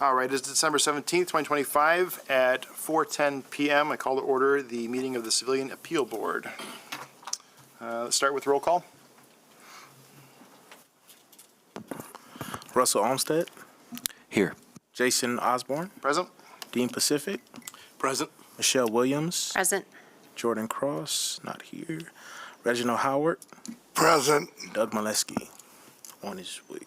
All right, it's December 17th, 2025 at 4:10 p.m. I call to order the meeting of the Civilian Appeal Board. Let's start with roll call. Russell Olmsted, Here. Jason Osborne, Present? Dean Pacific, Present. Michelle Williams, Present. Jordan Cross, not here, Reginald Howard, Present. Doug Molesky on his way.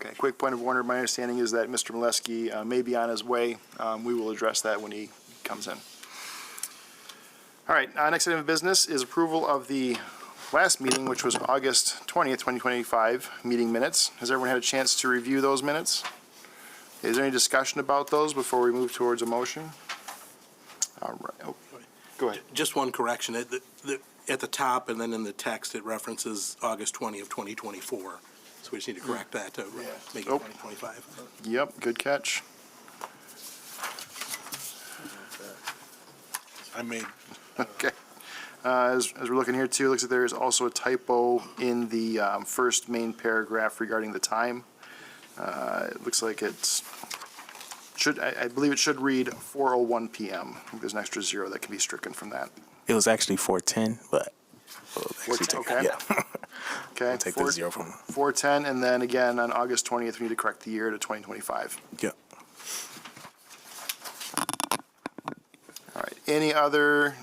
Okay, quick point of order. My understanding is that Mr. Molesky may be on his way. We will address that when he comes in. All right, next item of business is approval of the last meeting, which was August 20th, 2025, meeting minutes. Has everyone had a chance to review those minutes? Is there any discussion about those before we move towards a motion? All right. Oh, go ahead. Just one correction. At the top and then in the text, it references August 20 of 2024. So we just need to correct that to make it 2025. Yep, good catch. I made. Okay. As we're looking here too, it looks like there is also a typo in the first main paragraph regarding the time. It looks like I believe it should read 4:01 p.m. I think there's an extra zero that can be stricken from that. It was actually 410, but we'll actually 4:10, take okay. Yeah. Okay. We'll take the zero from 4:10, and then again on August 20th, we need to correct the year to 2025. Yeah. All right. Any other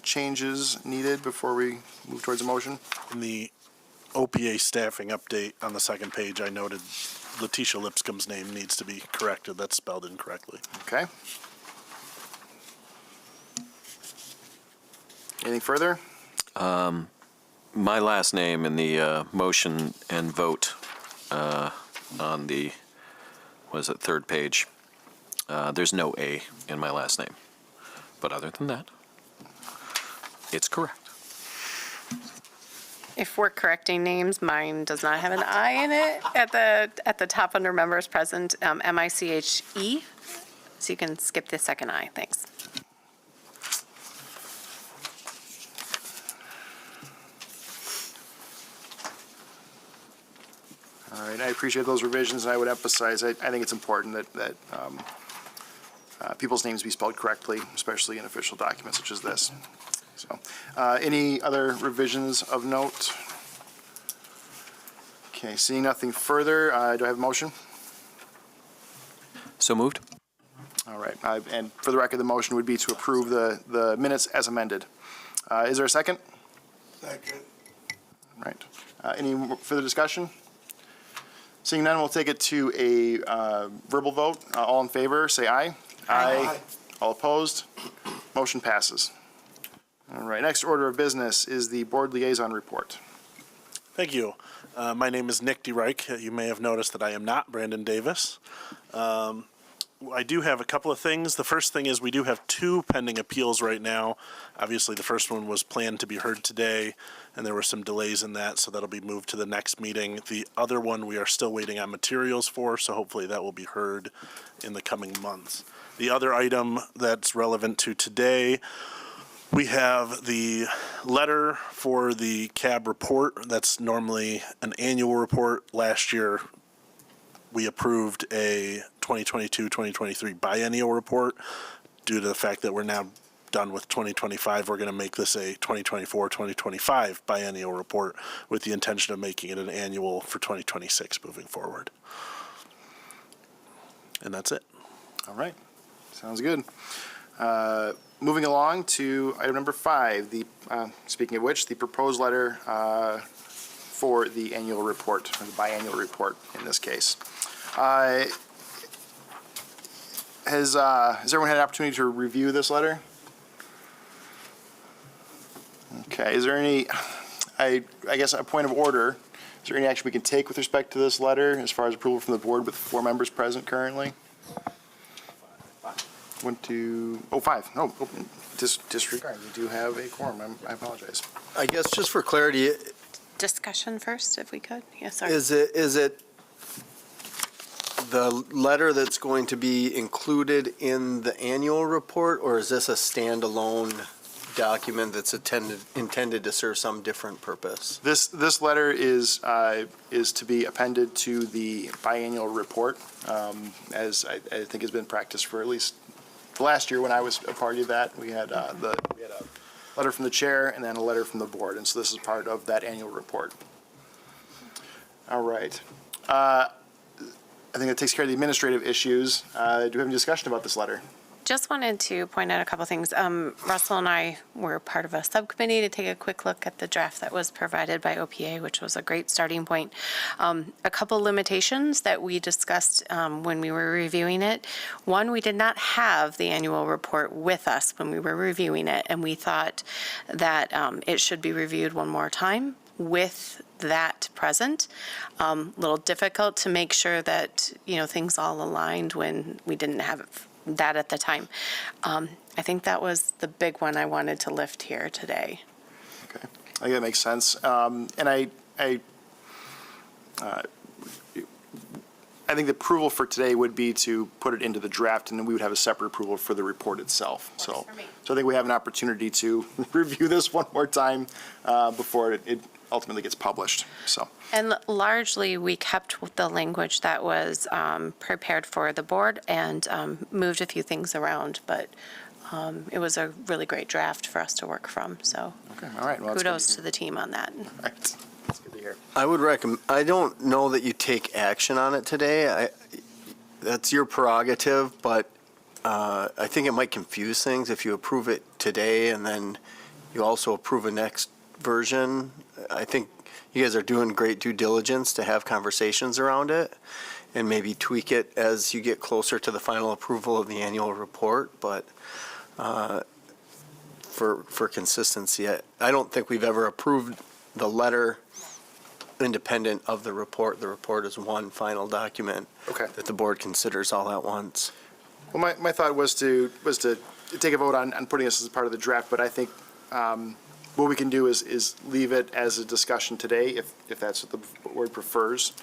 changes needed before we move towards a motion? In the OPA staffing update on the second page, I noted Letitia Lipscomb's name needs to be corrected. That's spelled incorrectly. Okay. Anything further? My last name in the motion and vote on the, third page, there's no A in my last name. But other than that, it's correct. If we're correcting names, mine does not have an I in it at the top under members present, M-I-C-H-E. So you can skip the second I. Thanks. All right, I appreciate those revisions, and I would emphasize, I think it's important that people's names be spelled correctly, especially in official documents such as this. So, any other revisions of note? Okay, seeing nothing further, do I have a motion? So moved? All right, and for the record, the motion would be to approve the minutes as amended. Is there a second? Second. All right. Any further discussion? Seeing none, we'll take it to a verbal vote. All in favor, say aye. Aye. All opposed? Motion passes. All right, next order of business is the board liaison report. Thank you. My name is Nick DeReich. You may have noticed that I am not Brandon Davis. I do have a couple of things. The first thing is we do have two pending appeals right now. Obviously, the first one was planned to be heard today, and there were some delays in that, so that'll be moved to the next meeting. The other one we are still waiting on materials for, so hopefully that will be heard in the coming months. The other item that's relevant to today, we have the letter for the CAB report. That's normally an annual report. Last year, we approved a 2022-2023 biennial report. Due to the fact that we're now done with 2025, we're going to make this a 2024-2025 biennial report with the intention of making it an annual for 2026 moving forward. And that's it. All right, sounds good. Moving along to item number 5, speaking of which, the proposed letter for the annual report, or the biannual report in this case. Has everyone had an opportunity to review this letter? Okay, is there any, I guess a point of order, is there any action we can take with respect to this letter as far as approval from the board with 4 members present currently? 1, 2, 5. No, disregard. We do have a quorum. I apologize. I guess just for clarity, Discussion first, if we could. Yes, sorry. is it the letter that's going to be included in the annual report, or is this a standalone document that's intended to serve some different purpose? This letter is to be appended to the biannual report, as I think has been practiced for at least the last year when I was a part of that. We had a letter from the chair and then a letter from the board, and so this is part of that annual report. All right. I think that takes care of the administrative issues. Do we have any discussion about this letter? Just wanted to point out a couple things. Russell and I were part of a subcommittee to take a quick look at the draft that was provided by OPA, which was a great starting point. A couple limitations that we discussed when we were reviewing it. One, we did not have the annual report with us when we were reviewing it, and we thought that it should be reviewed one more time with that present. Little difficult to make sure that, things all aligned when we didn't have that at the time. I think that was the big one I wanted to lift here today. Okay, I think that makes sense. And I think the approval for today would be to put it into the draft, and then we would have a separate approval for the report itself. So I think we have an opportunity to review this one more time before it ultimately gets published, so. And largely, we kept with the language that was prepared for the board and moved a few things around, but it was a really great draft for us to work from, so Okay, all right. Well, that's good kudos to the team on that. Right. That's good to hear. I would recommend, I don't know that you take action on it today. That's your prerogative, but I think it might confuse things if you approve it today and then you also approve a next version. I think you guys are doing great due diligence to have conversations around it and maybe tweak it as you get closer to the final approval of the annual report. But for consistency, I don't think we've ever approved the letter independent of the report. The report is one final document Okay. that the board considers all at once. Well, my thought was to take a vote on putting this as part of the draft, but I think what we can do is leave it as a discussion today, if that's what the board prefers,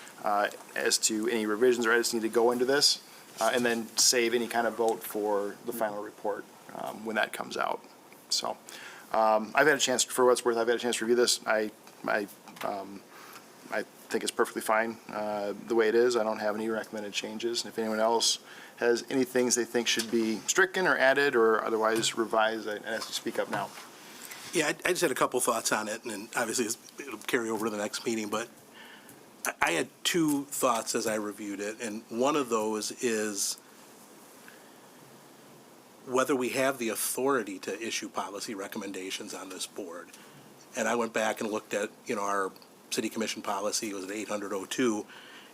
as to any revisions or edits need to go into this, and then save any kind of vote for the final report when that comes out. So I've had a chance, for what it's worth, I've had a chance to review this. I think it's perfectly fine the way it is. I don't have any recommended changes. And if anyone else has any things they think should be stricken or added or otherwise revised, I ask you to speak up now. Yeah, I just had a couple thoughts on it, and then obviously it'll carry over to the next meeting, but I had two thoughts as I reviewed it, and one of those is whether we have the authority to issue policy recommendations on this board. And I went back and looked at, our city commission policy, it was at 800-02,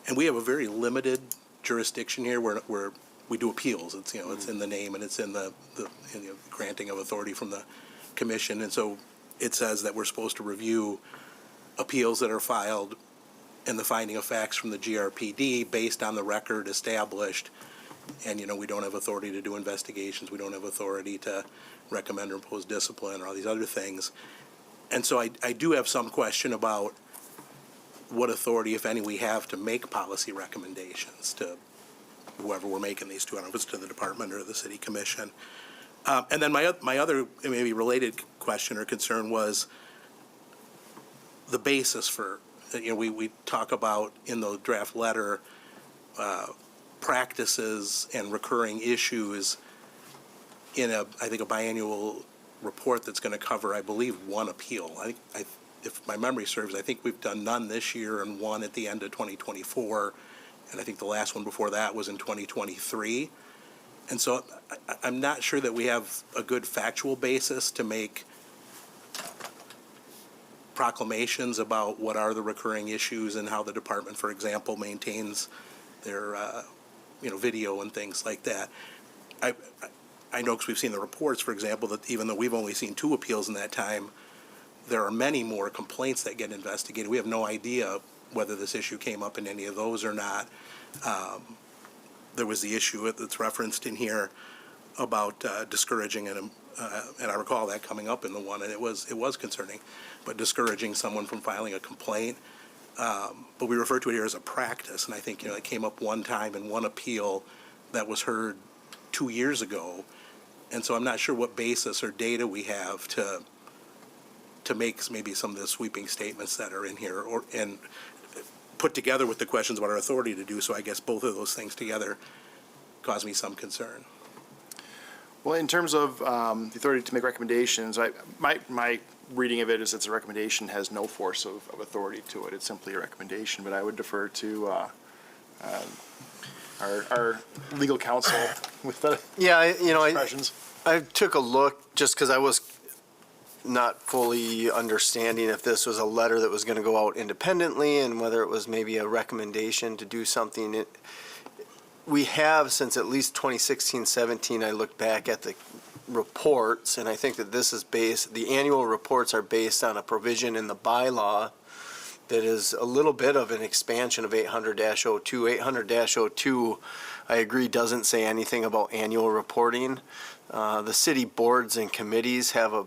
and we have a very limited jurisdiction here where we do appeals. It's, it's in the name and it's in the granting of authority from the commission, and so it says that we're supposed to review appeals that are filed and the finding of facts from the GRPD based on the record established. And, we don't have authority to do investigations. We don't have authority to recommend or impose discipline or all these other things. And so I do have some question about what authority, if any, we have to make policy recommendations to whoever we're making these to. I don't know if it's to the department or the city commission. And then my other maybe related question or concern was the basis for, we talk about in the draft letter practices and recurring issues in I think a biannual report that's going to cover, I believe, one appeal. If my memory serves, I think we've done none this year and one at the end of 2024, and I think the last one before that was in 2023. And so I'm not sure that we have a good factual basis to make proclamations about what are the recurring issues and how the department, for example, maintains their, video and things like that. I know because we've seen the reports, for example, that even though we've only seen 2 appeals in that time, there are many more complaints that get investigated. We have no idea whether this issue came up in any of those or not. There was the issue that's referenced in here about discouraging, and I recall that coming up in the one, and it was concerning, but discouraging someone from filing a complaint. But we refer to it here as a practice, and I think it came up one time in one appeal that was heard 2 years ago, And so I'm not sure what basis or data we have to make maybe some of the sweeping statements that are in here, and put together with the questions about our authority to do so. I guess both of those things together cause me some concern. Well, in terms of the authority to make recommendations, my reading of it is it's a recommendation, has no force of authority to it. It's simply a recommendation, but I would defer to our legal counsel with the Yeah, expressions. I took a look just because I was not fully understanding if this was a letter that was going to go out independently and whether it was maybe a recommendation to do something. We have, since at least 2016-17, I looked back at the reports, and I think that this is the annual reports are based on a provision in the bylaw that is a little bit of an expansion of 800-02. 800-02, I agree, doesn't say anything about annual reporting. The city boards and committees have a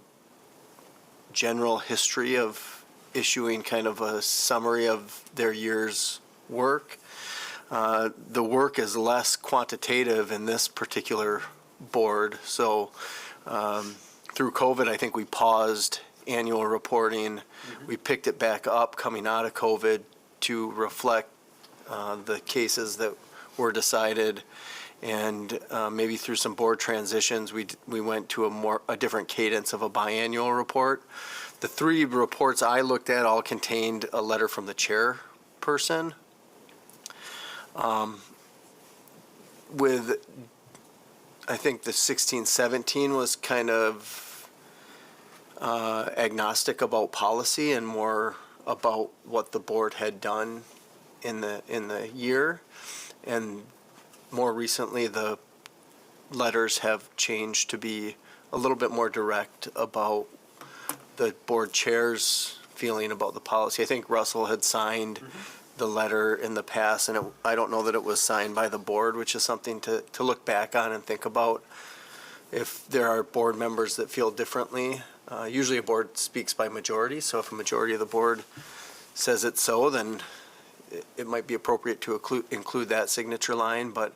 general history of issuing kind of a summary of their year's work. The work is less quantitative in this particular board. So through COVID, I think we paused annual reporting. We picked it back up coming out of COVID to reflect the cases that were decided. And maybe through some board transitions, we went to a different cadence of a biannual report. The three reports I looked at all contained a letter from the chairperson. I think the 16-17 was kind of agnostic about policy and more about what the board had done in the year. And more recently, the letters have changed to be a little bit more direct about the board chair's feeling about the policy. I think Russell had signed the letter in the past, and I don't know that it was signed by the board, which is something to look back on and think about. If there are board members that feel differently, usually a board speaks by majority, so if a majority of the board says it's so, then it might be appropriate to include that signature line. But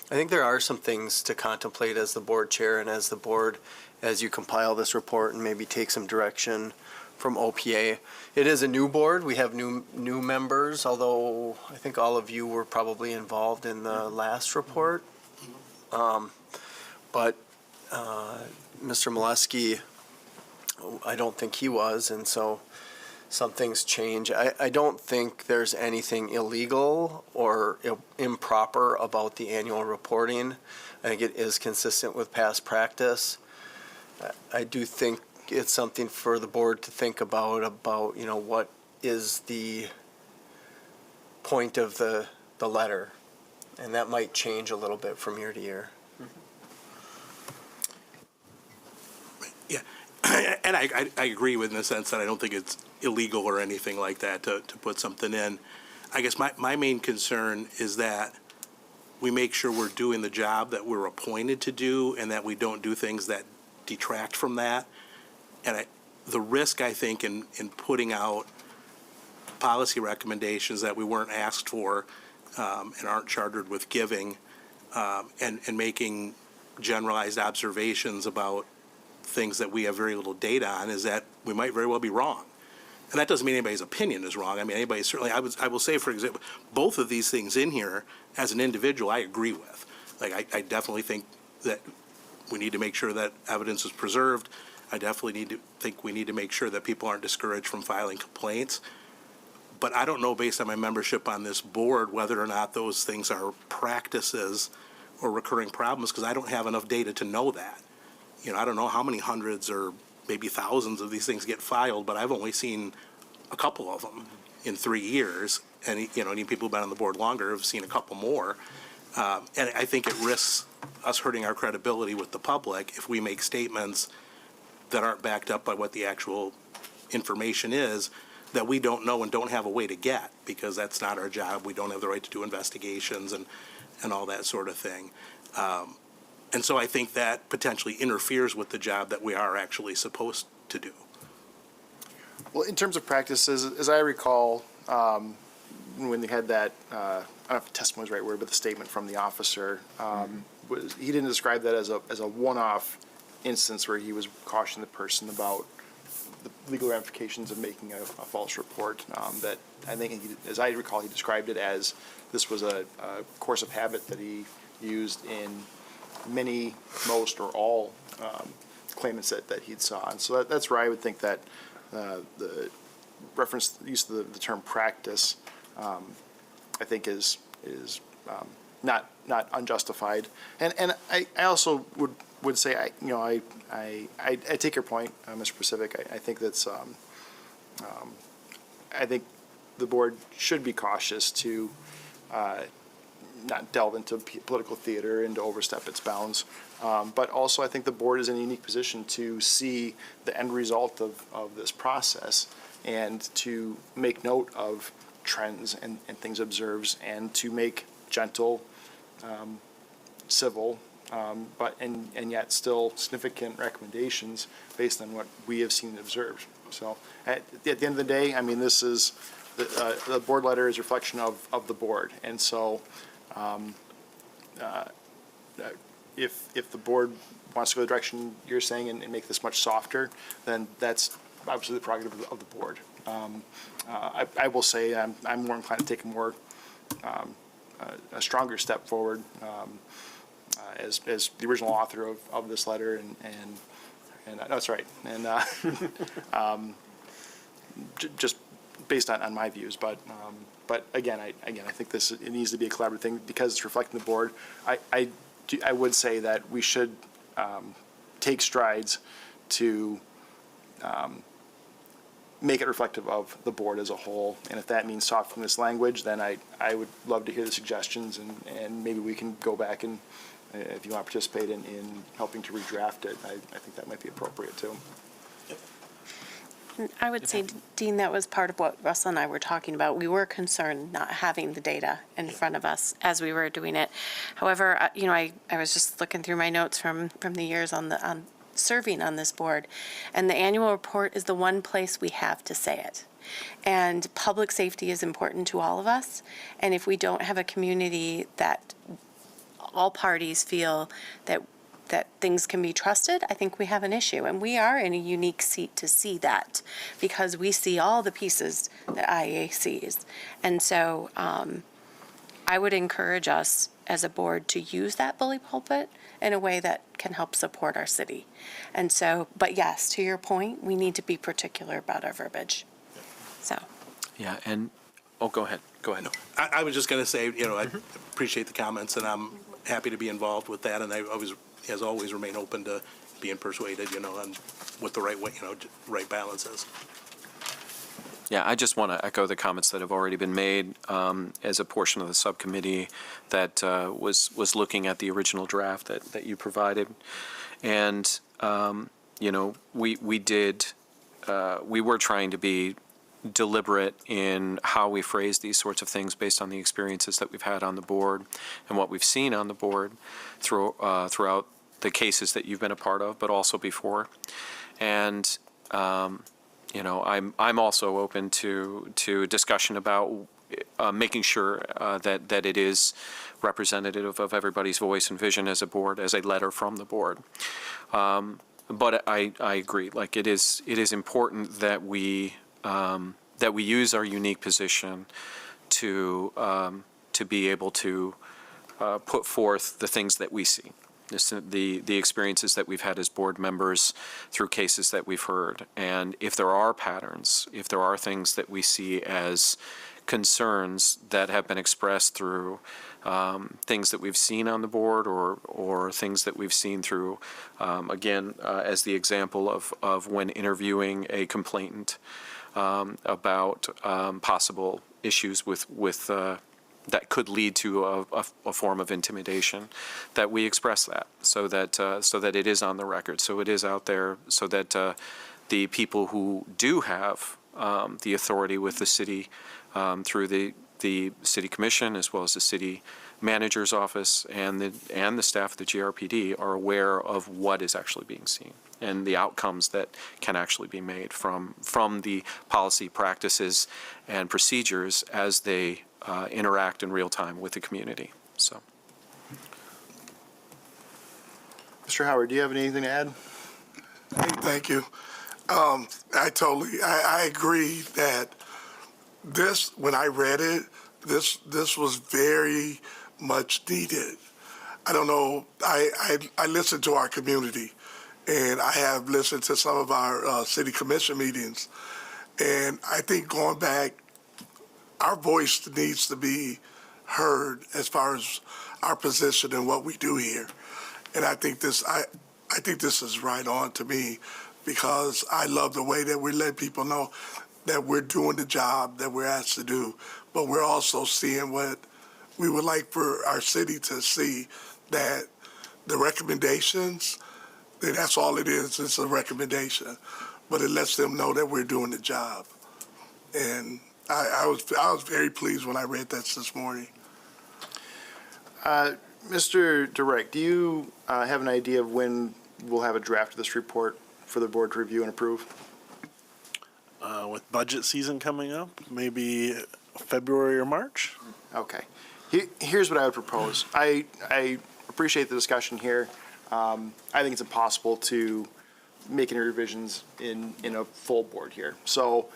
I think there are some things to contemplate as the board chair and as the board, as you compile this report and maybe take some direction from OPA. It is a new board. We have new members, although I think all of you were probably involved in the last report. But Mr. Molesky, I don't think he was, and so some things change. I don't think there's anything illegal or improper about the annual reporting. I think it is consistent with past practice. I do think it's something for the board to think about, what is the point of the letter. And that might change a little bit from year to year. Yeah, and I agree with in the sense that I don't think it's illegal or anything like that to put something in. I guess my main concern is that we make sure we're doing the job that we're appointed to do and that we don't do things that detract from that. And the risk, I think, in putting out policy recommendations that we weren't asked for and aren't chartered with giving and making generalized observations about things that we have very little data on is that we might very well be wrong. And that doesn't mean anybody's opinion is wrong. I mean, anybody certainly, I will say, for example, both of these things in here, as an individual, I agree with. Like, I definitely think that we need to make sure that evidence is preserved. I definitely think we need to make sure that people aren't discouraged from filing complaints. But I don't know, based on my membership on this board, whether or not those things are practices or recurring problems, because I don't have enough data to know that. I don't know how many hundreds or maybe thousands of these things get filed, but I've only seen a couple of them in 3 years. And, any people who've been on the board longer have seen a couple more. And I think it risks us hurting our credibility with the public if we make statements that aren't backed up by what the actual information is that we don't know and don't have a way to get, because that's not our job. We don't have the right to do investigations and all that sort of thing. And so I think that potentially interferes with the job that we are actually supposed to do. Well, in terms of practices, as I recall, when they had that, I don't know if testimony is the right word, but the statement from the officer, he didn't describe that as a one-off instance where he was cautioning the person about the legal ramifications of making a false report. That I think, as I recall, he described it as this was a course of habit that he used in many, most, or all claimants that he'd saw. And so that's where I would think that the reference, use of the term practice, I think is not unjustified. And I also would say, I take your point, Mr. Pacific. I think that's, I think the board should be cautious to not delve into political theater and to overstep its bounds. But also, I think the board is in a unique position to see the end result of this process and to make note of trends and things observed and to make gentle, civil, but yet still significant recommendations based on what we have seen and observed. So at the end of the day, I mean, this is, the board letter is a reflection of the board. And so if the board wants to go the direction you're saying and make this much softer, then that's obviously the prerogative of the board. I will say I'm more inclined to take a stronger step forward as the original author of this letter, and no, that's right, and just based on my views, but again, I think it needs to be a collaborative thing because it's reflecting the board. I would say that we should take strides to make it reflective of the board as a whole, and if that means softening this language, then I would love to hear the suggestions, and maybe we can go back and, if you want to participate in helping to redraft it, I think that might be appropriate too. I would say, Dean, that was part of what Russell and I were talking about. We were concerned not having the data in front of us as we were doing it. However, I was just looking through my notes from the years on serving on this board, and the annual report is the one place we have to say it. And public safety is important to all of us, and if we don't have a community that all parties feel that things can be trusted, I think we have an issue. And we are in a unique seat to see that because we see all the pieces that IEA sees. And so I would encourage us as a board to use that bully pulpit in a way that can help support our city. And so, but yes, to your point, we need to be particular about our verbiage. So. Yeah, and, go ahead. I was just going to say, I appreciate the comments, and I'm happy to be involved with that, and I always, as always, remain open to being persuaded, on what the right way, right balance is. Yeah, I just want to echo the comments that have already been made as a portion of the subcommittee that was looking at the original draft that you provided. And, we were trying to be deliberate in how we phrase these sorts of things based on the experiences that we've had on the board and what we've seen on the board throughout the cases that you've been a part of, but also before. And, I'm also open to discussion about making sure that it is representative of everybody's voice and vision as a board, as a letter from the board. But I agree, like it is important that we use our unique position to be able to put forth the things that we see, the experiences that we've had as board members through cases that we've heard. And if there are patterns, if there are things that we see as concerns that have been expressed through things that we've seen on the board or things that we've seen through, as the example of when interviewing a complainant, about possible issues with that could lead to a form of intimidation, that we express that so that it is on the record, so it is out there, so that the people who do have the authority with the city through the city commission as well as the city manager's office and the staff of the GRPD are aware of what is actually being seen and the outcomes that can actually be made from the policy practices and procedures as they interact in real time with the community. So, Mr. Howard, do you have anything to add? Thank you. I agree that when I read it, this was very much needed. I don't know, I listen to our community, and I have listened to some of our city commission meetings, and I think going back, our voice needs to be heard as far as our position and what we do here. And I think this is right on to me, because I love the way that we let people know that we're doing the job that we're asked to do, but we're also seeing what we would like for our city to see, that the recommendations, that's all it is, it's a recommendation, but it lets them know that we're doing the job. And I was very pleased when I read that this morning. Mr. Durek, do you have an idea of when we'll have a draft of this report for the board to review and approve? With budget season coming up, maybe February or March? Okay. Here's what I would propose. I appreciate the discussion here. I think it's impossible to make any revisions in a full board here. So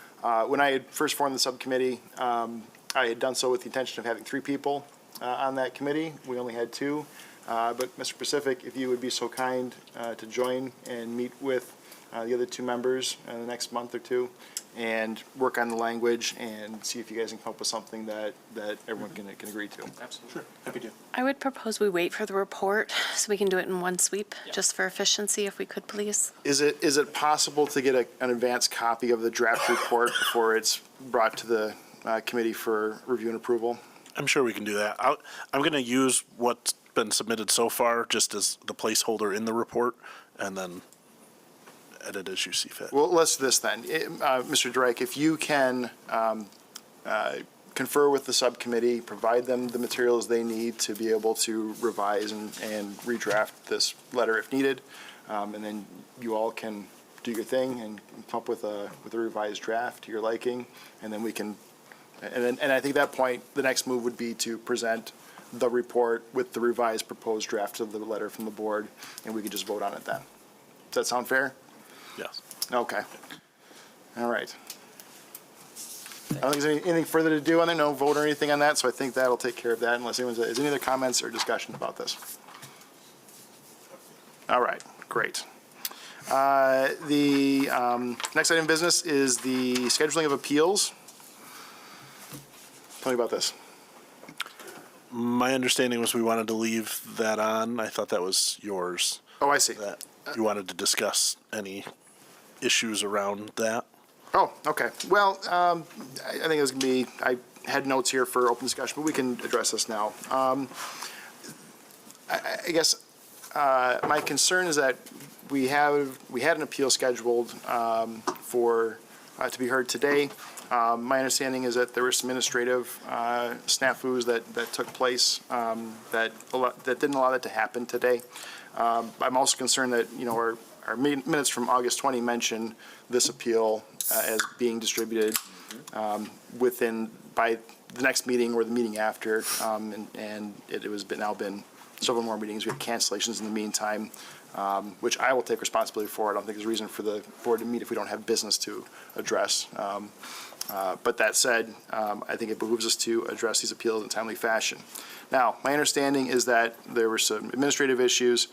when I had first formed the subcommittee, I had done so with the intention of having 3 people on that committee. We only had 2. But Mr. Pacific, if you would be so kind to join and meet with the other 2 members in the next month or 2 and work on the language and see if you guys can come up with something that everyone can agree to. Absolutely. Sure. Happy to. I would propose we wait for the report so we can do it in one sweep, just for efficiency, if we could, please. Is it possible to get an advanced copy of the draft report before it's brought to the committee for review and approval? I'm sure we can do that. I'm going to use what's been submitted so far just as the placeholder in the report, and then edit as you see fit. Well, let's do this then. Mr. Drake, if you can confer with the subcommittee, provide them the materials they need to be able to revise and redraft this letter if needed, and then you all can do your thing and come up with a revised draft to your liking, and then we can, and I think at that point, the next move would be to present the report with the revised proposed draft of the letter from the board, and we could just vote on it then. Does that sound fair? Yes. Okay. All right. I don't think there's anything further to do on there, no vote or anything on that, so I think that'll take care of that unless anyone has any other comments or discussion about this. All right, great. The next item of business is the scheduling of appeals. Tell me about this. My understanding was we wanted to leave that on. I thought that was yours, Oh, I see. that you wanted to discuss any issues around that. Oh, okay. Well, I think it was going to be, I had notes here for open discussion, but we can address this now. I guess my concern is that we had an appeal scheduled for to be heard today. My understanding is that there were some administrative snafus that took place that didn't allow that to happen today. I'm also concerned that, our minutes from August 20 mention this appeal as being distributed by the next meeting or the meeting after, and it has now been several more meetings. We have cancellations in the meantime, which I will take responsibility for. I don't think there's a reason for the board to meet if we don't have business to address. But that said, I think it behooves us to address these appeals in a timely fashion. Now, my understanding is that there were some administrative issues,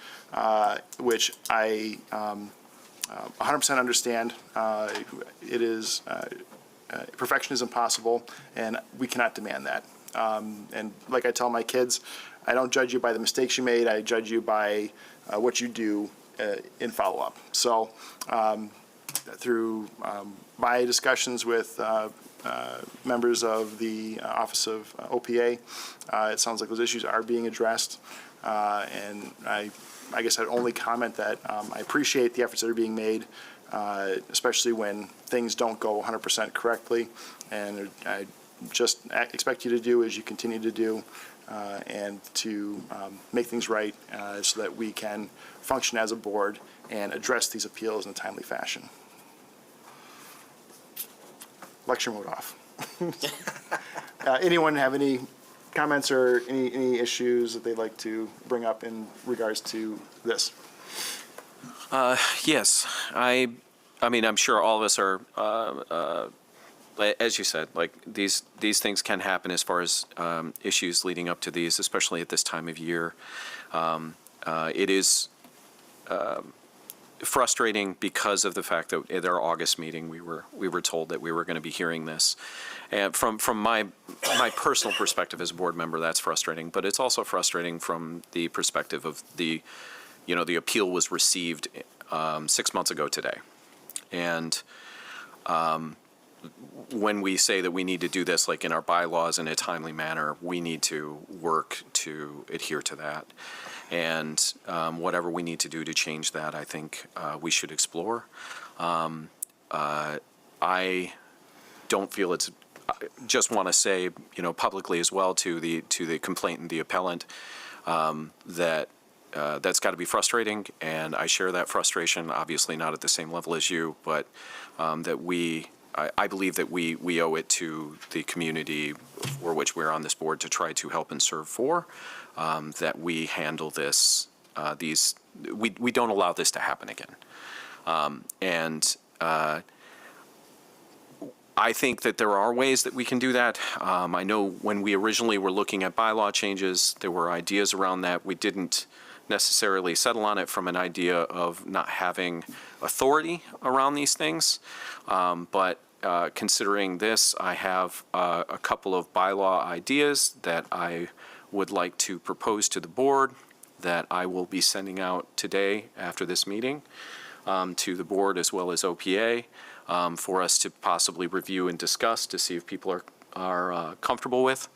which I 100% understand. It is perfection is impossible, and we cannot demand that. And like I tell my kids, I don't judge you by the mistakes you made. I judge you by what you do in follow-up. So through my discussions with members of the Office of OPA, it sounds like those issues are being addressed. And I guess I'd only comment that I appreciate the efforts that are being made, especially when things don't go 100% correctly. And I just expect you to do as you continue to do, and to make things right so that we can function as a board and address these appeals in a timely fashion. Lecture mode off. Anyone have any comments or any issues that they'd like to bring up in regards to this? Yes, I mean, I'm sure all of us are, as you said, like, these things can happen as far as issues leading up to these, especially at this time of year. It is frustrating because of the fact that at our August meeting, we were told that we were going to be hearing this. And from my personal perspective as a board member, that's frustrating. But it's also frustrating from the perspective of the appeal was received 6 months ago today. And when we say that we need to do this, like in our bylaws in a timely manner, we need to work to adhere to that. And whatever we need to do to change that, I think we should explore. I don't feel it's. I just want to say, publicly as well to the complainant, the appellant, that that's got to be frustrating, and I share that frustration. Obviously, not at the same level as you, but that I believe that we owe it to the community for which we're on this board to try to help and serve for, that we handle this, we don't allow this to happen again. I think that there are ways that we can do that. I know when we originally were looking at bylaw changes, there were ideas around that. We didn't necessarily settle on it from an idea of not having authority around these things. But considering this, I have a couple of bylaw ideas that I would like to propose to the board that I will be sending out today after this meeting to the board as well as OPA for us to possibly review and discuss to see if people are comfortable with.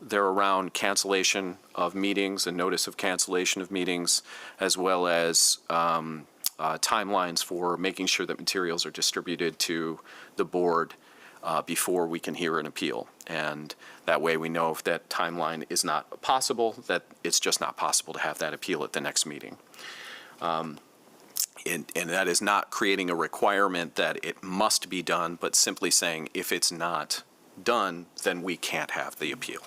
They're around cancellation of meetings and notice of cancellation of meetings, as well as timelines for making sure that materials are distributed to the board before we can hear an appeal. And that way we know if that timeline is not possible, that it's just not possible to have that appeal at the next meeting. And that is not creating a requirement that it must be done, but simply saying if it's not done, then we can't have the appeal.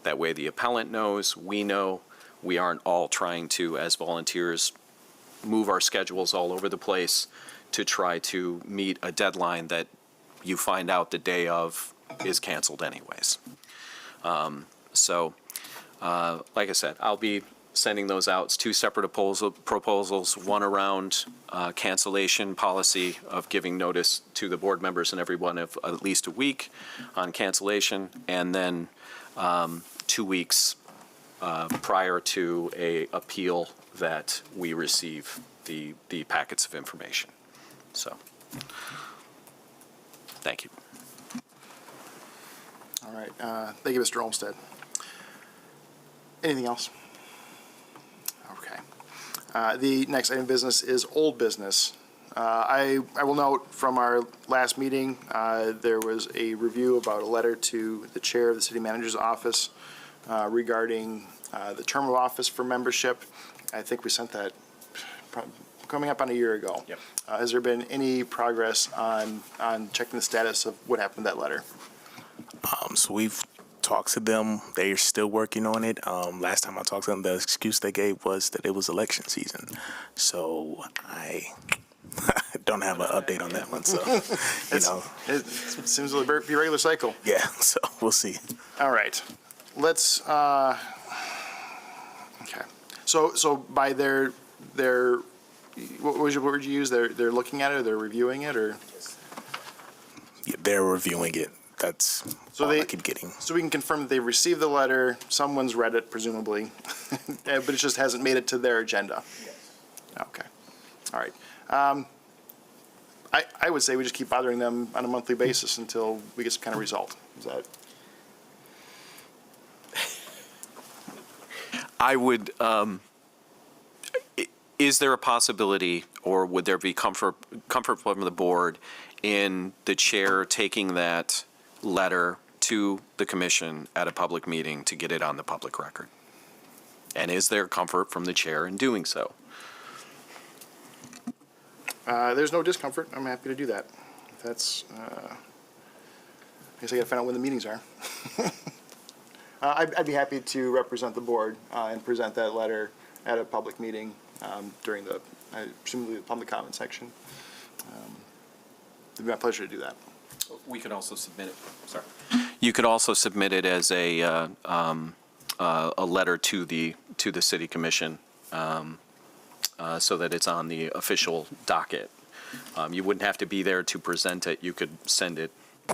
That way the appellant knows, we know, we aren't all trying to, as volunteers, move our schedules all over the place to try to meet a deadline that you find out the day of is canceled anyways. Like I said, I'll be sending those out. It's two separate proposals, one around cancellation policy of giving notice to the board members and everyone of at least a week on cancellation, and then 2 weeks prior to a appeal that we receive the packets of information. So, thank you. All right. Thank you, Mr. Olmsted. Anything else? Okay. The next item of business is old business. I will note from our last meeting, there was a review about a letter to the chair of the city manager's office regarding the term of office for membership. I think we sent that coming up on a year ago. Yep. Has there been any progress on checking the status of what happened to that letter? So we've talked to them. They're still working on it. Last time I talked to them, the excuse they gave was that it was election season. So I don't have an update on that one. So, It seems to be a regular cycle. yeah, so we'll see. All right. Let's, okay. So by their, what was your word you used? They're looking at it, or they're reviewing it, or? Yeah, they're reviewing it. That's So all they I keep getting. So we can confirm that they received the letter, someone's read it presumably, but it just hasn't made it to their agenda. Okay. All right. I would say we just keep bothering them on a monthly basis until we get some kind of result. Is that? I would, is there a possibility, or would there be comfort from the board in the chair taking that letter to the commission at a public meeting to get it on the public record? And is there comfort from the chair in doing so? There's no discomfort. I'm happy to do that. That's, I guess I gotta find out when the meetings are. I'd be happy to represent the board and present that letter at a public meeting during the presumably the public comment section. It'd be my pleasure to do that. We could also submit it, sorry. You could also submit it as a letter to the city commission, so that it's on the official docket. You wouldn't have to be there to present it. You could send it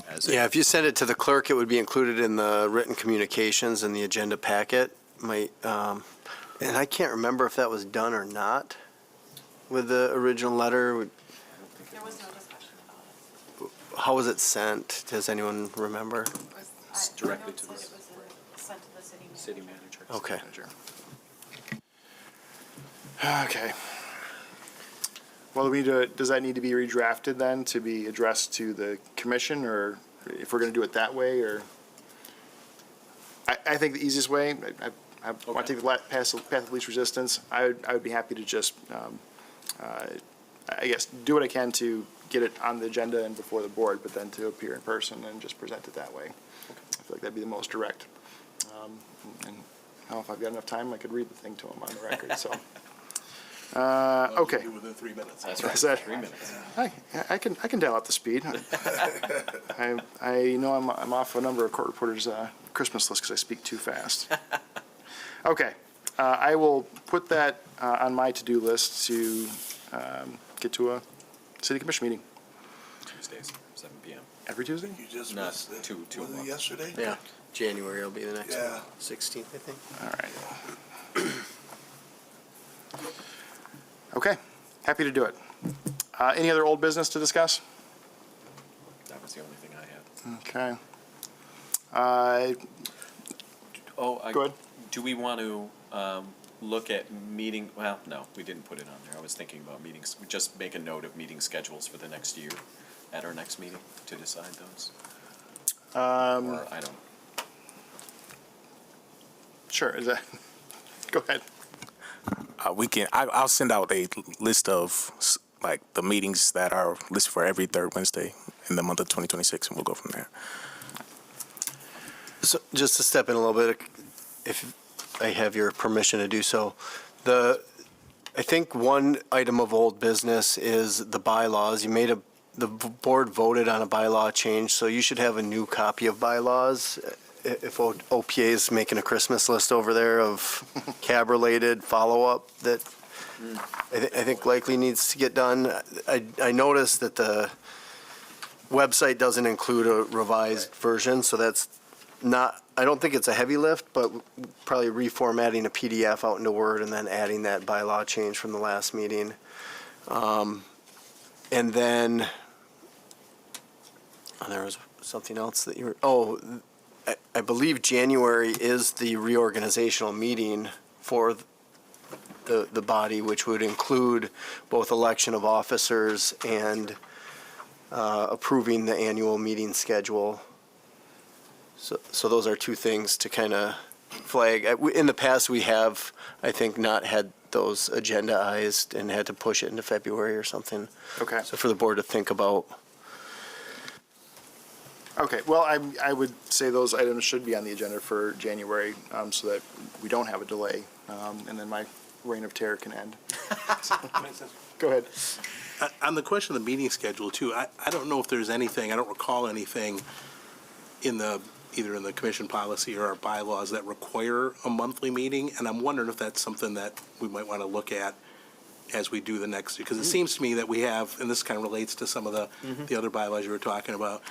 as a. Yeah, if you send it to the clerk, it would be included in the written communications in the agenda packet. And I can't remember if that was done or not with the original letter. There was no discussion about it. How was it sent? Does anyone remember? Directly to the It was sent to the city manager. city manager. Okay. Okay. Well, does that need to be redrafted then to be addressed to the commission, or if we're going to do it that way, or? I think the easiest way, I want to take the path of least resistance. I would be happy to just, I guess, do what I can to get it on the agenda and before the board, but then to appear in person and just present it that way. I feel like that'd be the most direct. And I don't know if I've got enough time, I could read the thing to him on the record, so. Okay. Within 3 minutes. That's Is that- 3 minutes. I can dial up the speed. I know I'm off a number of court reporters' Christmas list because I speak too fast. Okay, I will put that on my to-do list to get to a city commission meeting Tuesdays, 7 PM. every Tuesday. You just Not missed it. two a Was it month. yesterday? Yeah, January will be the next Yeah. one, 16th, I think. All right. Okay, happy to do it. Any other old business to discuss? That was the only thing I had. Okay. Go ahead. Do we want to look at meeting, well, no, we didn't put it on there. I was thinking about meetings. We just make a note of meeting schedules for the next year at our next meeting to decide those. Or I don't, Sure, is that, go ahead. I'll send out a list of like the meetings that are listed for every third Wednesday in the month of 2026, and we'll go from there. So just to step in a little bit, if I have your permission to do so, I think one item of old business is the bylaws. The board voted on a bylaw change, so you should have a new copy of bylaws. If OPA is making a Christmas list over there of cab-related follow-up that I think likely needs to get done. I noticed that the website doesn't include a revised version, so that's not, I don't think it's a heavy lift, but probably reformatting a PDF out into Word and then adding that bylaw change from the last meeting. And then, there was something else that you were, I believe January is the reorganizational meeting for the body, which would include both election of officers and approving the annual meeting schedule. So those are two things to kind of flag. In the past, we have, I think, not had those agendaized and had to push it into February or something. Okay. So for the board to think about. Okay, well, I would say those items should be on the agenda for January, so that we don't have a delay, and then my reign of terror can end. Go ahead. On the question of the meeting schedule too, I don't know if there's anything, I don't recall anything either in the commission policy or our bylaws that require a monthly meeting, and I'm wondering if that's something that we might want to look at as we do the next, because it seems to me that we have, and this kind of relates to some of the other bylaws you were talking about,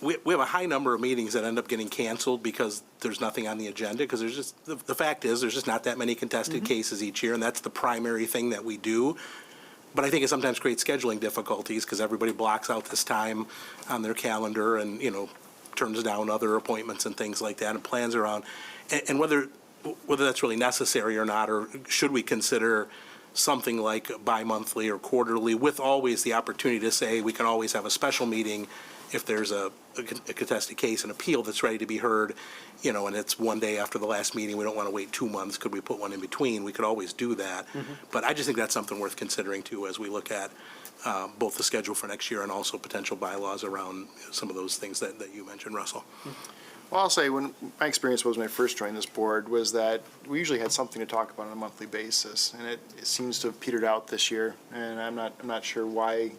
we have a high number of meetings that end up getting canceled because there's nothing on the agenda, because there's just, the fact is, there's just not that many contested cases each year, and that's the primary thing that we do. But I think it sometimes creates scheduling difficulties, because everybody blocks out this time on their calendar and, turns down other appointments and things like that, and plans around. And whether that's really necessary or not, or should we consider something like bi-monthly or quarterly, with always the opportunity to say we can always have a special meeting if there's a contested case, an appeal that's ready to be heard, and it's one day after the last meeting, we don't want to wait 2 months, could we put one in between? We could always do that. But I just think that's something worth considering too, as we look at both the schedule for next year and also potential bylaws around some of those things that you mentioned, Russell. Well, I'll say, when my experience was when I first joined this board, was that we usually had something to talk about on a monthly basis, and it seems to have petered out this year, and I'm not sure why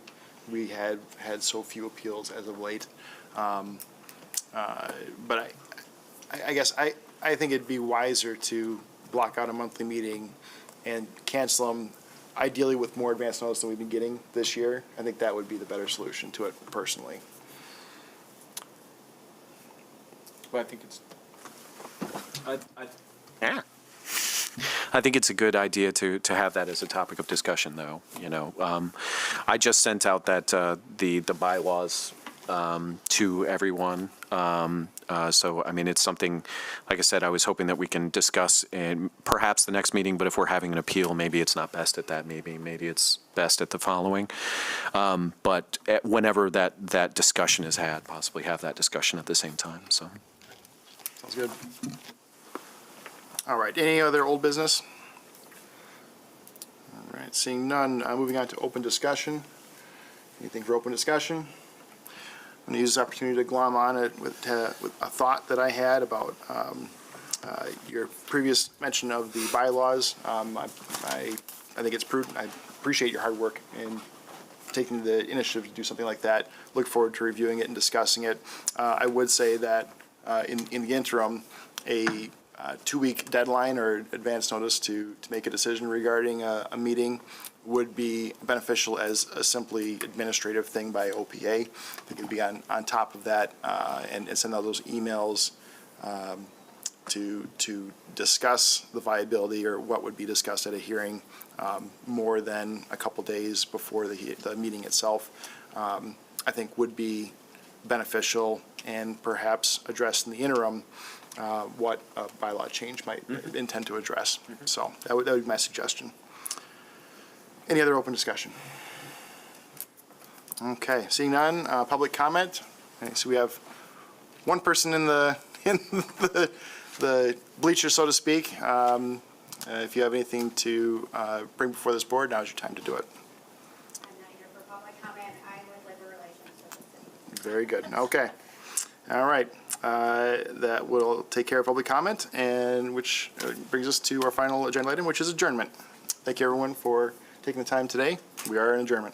we had so few appeals as of late. But I guess I think it'd be wiser to block out a monthly meeting and cancel them, ideally with more advance notice than we've been getting this year. I think that would be the better solution to it, personally. Well, I think it's, Yeah. I think it's a good idea to have that as a topic of discussion, though, you know. I just sent out that, the bylaws, to everyone. So, I mean, it's something, like I said, I was hoping that we can discuss in perhaps the next meeting, but if we're having an appeal, maybe it's not best at that meeting, maybe it's best at the following. But whenever that discussion is had, possibly have that discussion at the same time, so. Sounds good. All right, any other old business? All right, seeing none, moving on to open discussion. Anything for open discussion? I'm going to use this opportunity to glom on it with a thought that I had about your previous mention of the bylaws. I think it's prudent. I appreciate your hard work in taking the initiative to do something like that. Look forward to reviewing it and discussing it. I would say that in the interim, a 2-week deadline or advance notice to make a decision regarding a meeting would be beneficial as a simply administrative thing by OPA. I think it'd be on top of that and send out those emails to discuss the viability or what would be discussed at a hearing more than a couple days before the meeting itself. I think would be beneficial and perhaps address in the interim what a bylaw change might intend to address. So that would be my suggestion. Any other open discussion? Okay, seeing none, public comment. Okay, so we have one person in the bleachers, so to speak. If you have anything to bring before this board, now's your time to do it. I'm not here for public comment. I'm with Labor Relations Services. Very good. Okay. All right. That will take care of public comment, and which brings us to our final agenda item, which is adjournment. Thank you, everyone, for taking the time today. We are in adjournment.